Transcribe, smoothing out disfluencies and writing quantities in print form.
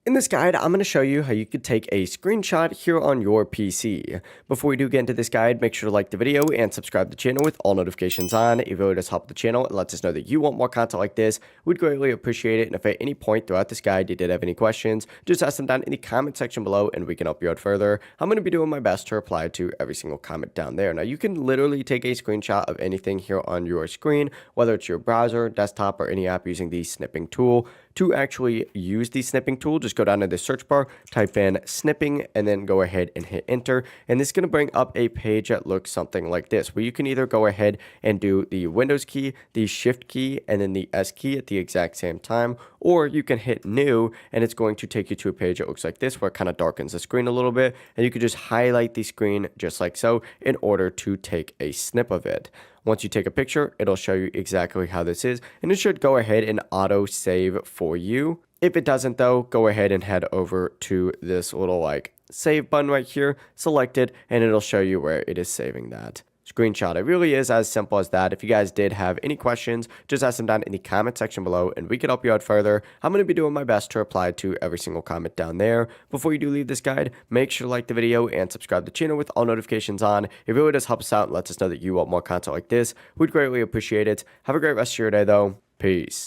In this guide, I'm going to show you how you could take a screenshot here on your PC. Before we do get into this guide, make sure to like the video and subscribe to the channel with all notifications on. It really does help the channel and lets us know that you want more content like this. We'd greatly appreciate it. And if at any point throughout this guide you did have any questions, just ask them down in the comment section below and we can help you out further. I'm going to be doing my best to reply to every single comment down there. Now, you can literally take a screenshot of anything here on your screen, whether it's your browser, desktop, or any app using the snipping tool. To actually use the snipping tool, just go down to the search bar, type in snipping, and then go ahead and hit enter. And this is going to bring up a page that looks something like this, where you can either go ahead and do the Windows key, the Shift key, and then the S key at the exact same time, or you can hit new, and it's going to take you to a page that looks like this, where it kind of darkens the screen a little bit, and you can just highlight the screen just like so in order to take a snip of it. Once you take a picture, it'll show you exactly how this is, and it should go ahead and auto save for you. If it doesn't though, go ahead and head over to this little save button right here, select it, and it'll show you where it is saving that screenshot. It really is as simple as that. If you guys did have any questions, just ask them down in the comment section below and we can help you out further. I'm going to be doing my best to reply to every single comment down there. Before you do leave this guide, make sure to like the video and subscribe to the channel with all notifications on. It really does help us out and lets us know that you want more content like this. We'd greatly appreciate it. Have a great rest of your day though. Peace.